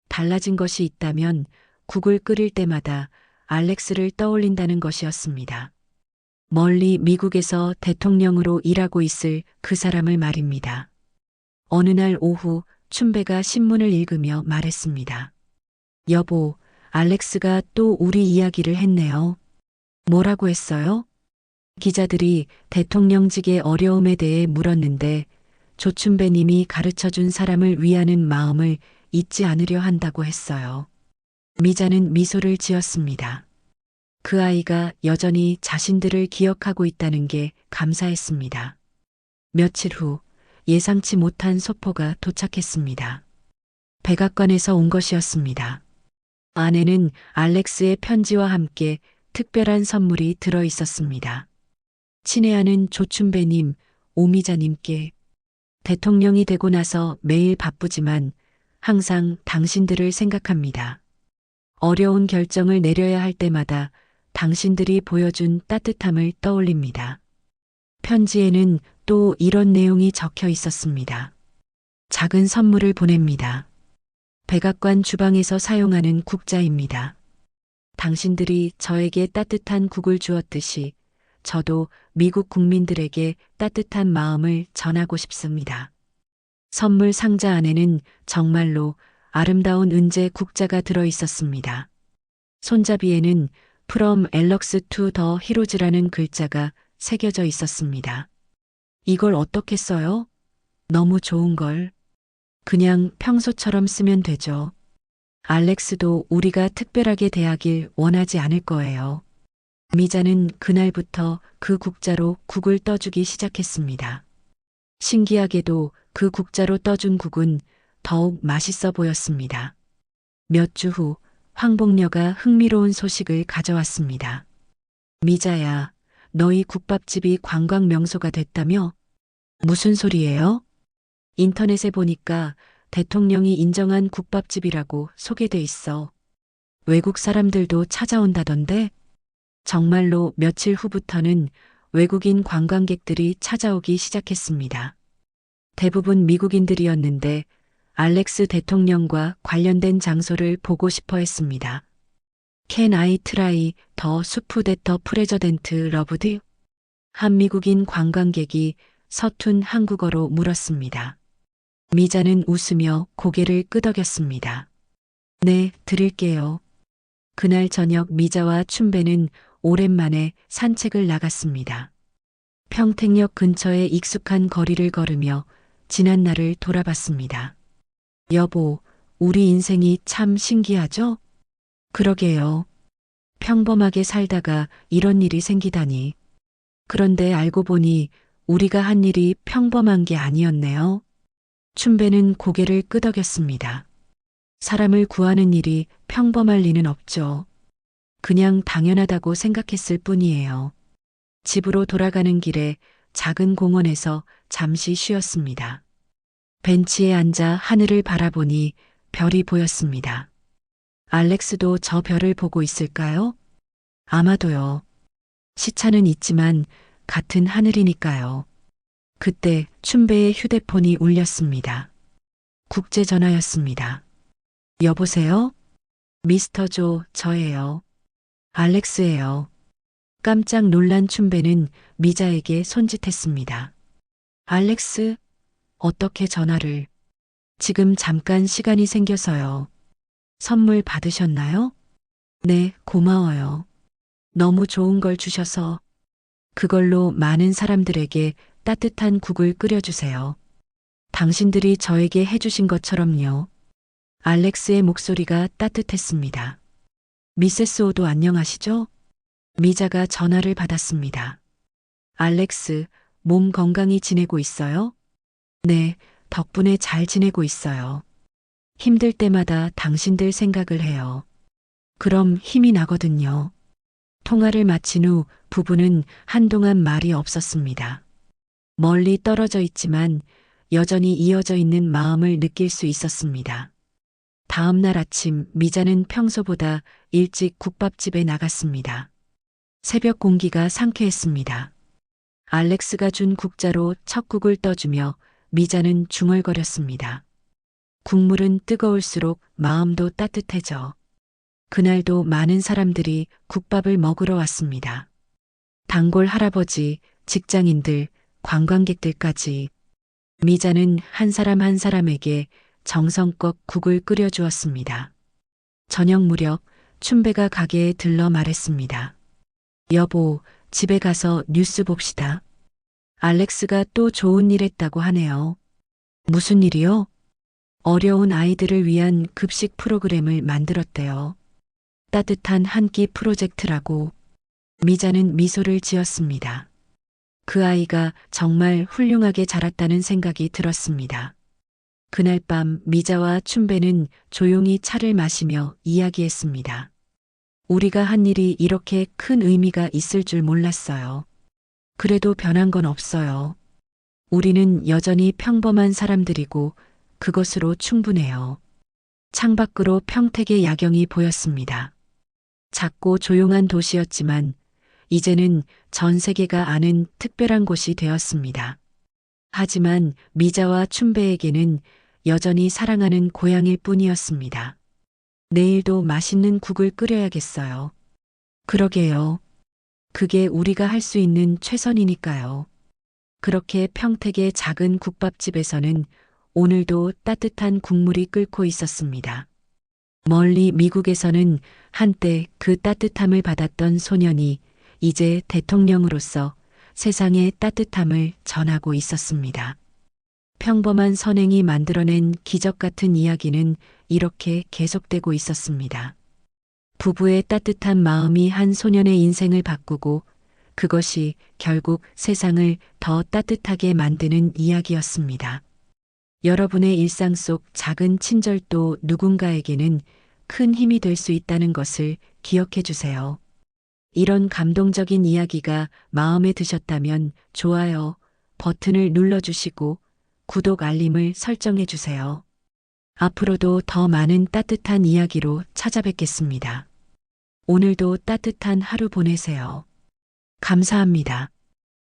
달라진 것이 있다면 국을 끓일 때마다 알렉스를 떠올린다는 것이었습니다. 멀리 미국에서 대통령으로 일하고 있을 그 사람을 말입니다. 어느 날 오후 춘배가 신문을 읽으며 말했습니다. 여보, 알렉스가 또 우리 이야기를 했네요. 뭐라고 했어요? 기자들이 대통령직의 어려움에 대해 물었는데 조춘배님이 가르쳐준 사람을 위하는 마음을 잊지 않으려 한다고 했어요. 미자는 미소를 지었습니다. 그 아이가 여전히 자신들을 기억하고 있다는 게 감사했습니다. 며칠 후 예상치 못한 소포가 도착했습니다. 백악관에서 온 것이었습니다. 안에는 알렉스의 편지와 함께 특별한 선물이 들어 있었습니다. 친애하는 조춘배님, 오미자님께 대통령이 되고 나서 매일 바쁘지만 항상 당신들을 생각합니다. 어려운 결정을 내려야 할 때마다 당신들이 보여준 따뜻함을 떠올립니다. 편지에는 또 이런 내용이 적혀 있었습니다. 작은 선물을 보냅니다. 백악관 주방에서 사용하는 국자입니다. 당신들이 저에게 따뜻한 국을 주었듯이 저도 미국 국민들에게 따뜻한 마음을 전하고 싶습니다. 선물 상자 안에는 정말로 아름다운 은재 국자가 들어 있었습니다. 손잡이에는 From Alex to the Heroes라는 글자가 새겨져 있었습니다. 이걸 어떻게 써요? 너무 좋은 걸. 그냥 평소처럼 쓰면 되죠. 알렉스도 우리가 특별하게 대하길 원하지 않을 거예요. 미자는 그날부터 그 국자로 국을 떠주기 시작했습니다. 신기하게도 그 국자로 떠준 국은 더욱 맛있어 보였습니다. 몇 주 후 황복녀가 흥미로운 소식을 가져왔습니다. 미자야, 너희 국밥집이 관광 명소가 됐다며? 무슨 소리예요? 인터넷에 보니까 대통령이 인정한 국밥집이라고 소개돼 있어. 외국 사람들도 찾아온다던데? 정말로 며칠 후부터는 외국인 관광객들이 찾아오기 시작했습니다. 대부분 미국인들이었는데 알렉스 대통령과 관련된 장소를 보고 싶어 했습니다. Can I try the soup that the president loved? 한 미국인 관광객이 서툰 한국어로 물었습니다. 미자는 웃으며 고개를 끄덕였습니다. 네, 드릴게요. 그날 저녁 미자와 춘배는 오랜만에 산책을 나갔습니다. 평택역 근처의 익숙한 거리를 걸으며 지난 날을 돌아봤습니다. 여보, 우리 인생이 참 신기하죠? 그러게요. 평범하게 살다가 이런 일이 생기다니. 그런데 알고 보니 우리가 한 일이 평범한 게 아니었네요. 춘배는 고개를 끄덕였습니다. 사람을 구하는 일이 평범할 리는 없죠. 그냥 당연하다고 생각했을 뿐이에요. 집으로 돌아가는 길에 작은 공원에서 잠시 쉬었습니다. 벤치에 앉아 하늘을 바라보니 별이 보였습니다. 알렉스도 저 별을 보고 있을까요? 아마도요. 시차는 있지만 같은 하늘이니까요. 그때 춘배의 휴대폰이 울렸습니다. 국제전화였습니다. 여보세요? 미스터 조, 저예요. 알렉스예요. 깜짝 놀란 춘배는 미자에게 손짓했습니다. 알렉스, 어떻게 전화를? 지금 잠깐 시간이 생겨서요. 선물 받으셨나요? 네, 고마워요. 너무 좋은 걸 주셔서 그걸로 많은 사람들에게 따뜻한 국을 끓여주세요. 당신들이 저에게 해주신 것처럼요. 알렉스의 목소리가 따뜻했습니다. 미세스 오도 안녕하시죠? 미자가 전화를 받았습니다. 알렉스, 몸 건강히 지내고 있어요? 네, 덕분에 잘 지내고 있어요. 힘들 때마다 당신들 생각을 해요. 그럼 힘이 나거든요. 통화를 마친 후 부부는 한동안 말이 없었습니다. 멀리 떨어져 있지만 여전히 이어져 있는 마음을 느낄 수 있었습니다. 다음 날 아침 미자는 평소보다 일찍 국밥집에 나갔습니다. 새벽 공기가 상쾌했습니다. 알렉스가 준 국자로 첫 국을 떠주며 미자는 중얼거렸습니다. 국물은 뜨거울수록 마음도 따뜻해져. 그날도 많은 사람들이 국밥을 먹으러 왔습니다. 단골 할아버지, 직장인들, 관광객들까지. 미자는 한 사람 한 사람에게 정성껏 국을 끓여주었습니다. 저녁 무렵 춘배가 가게에 들러 말했습니다. 여보, 집에 가서 뉴스 봅시다. 알렉스가 또 좋은 일 했다고 하네요. 무슨 일이요? 어려운 아이들을 위한 급식 프로그램을 만들었대요. 따뜻한 한 끼 프로젝트라고. 미자는 미소를 지었습니다. 그 아이가 정말 훌륭하게 자랐다는 생각이 들었습니다. 그날 밤 미자와 춘배는 조용히 차를 마시며 이야기했습니다. 우리가 한 일이 이렇게 큰 의미가 있을 줄 몰랐어요. 그래도 변한 건 없어요. 우리는 여전히 평범한 사람들이고 그것으로 충분해요. 창밖으로 평택의 야경이 보였습니다. 작고 조용한 도시였지만 이제는 전 세계가 아는 특별한 곳이 되었습니다. 하지만 미자와 춘배에게는 여전히 사랑하는 고향일 뿐이었습니다. 내일도 맛있는 국을 끓여야겠어요. 그러게요. 그게 우리가 할 수 있는 최선이니까요. 그렇게 평택의 작은 국밥집에서는 오늘도 따뜻한 국물이 끓고 있었습니다. 멀리 미국에서는 한때 그 따뜻함을 받았던 소년이 이제 대통령으로서 세상의 따뜻함을 전하고 있었습니다. 평범한 선행이 만들어낸 기적 같은 이야기는 이렇게 계속되고 있었습니다. 부부의 따뜻한 마음이 한 소년의 인생을 바꾸고 그것이 결국 세상을 더 따뜻하게 만드는 이야기였습니다. 여러분의 일상 속 작은 친절도 누군가에게는 큰 힘이 될 수 있다는 것을 기억해 주세요. 이런 감동적인 이야기가 마음에 드셨다면 좋아요 버튼을 눌러주시고 구독 알림을 설정해 주세요. 앞으로도 더 많은 따뜻한 이야기로 찾아뵙겠습니다. 오늘도 따뜻한 하루 보내세요. 감사합니다.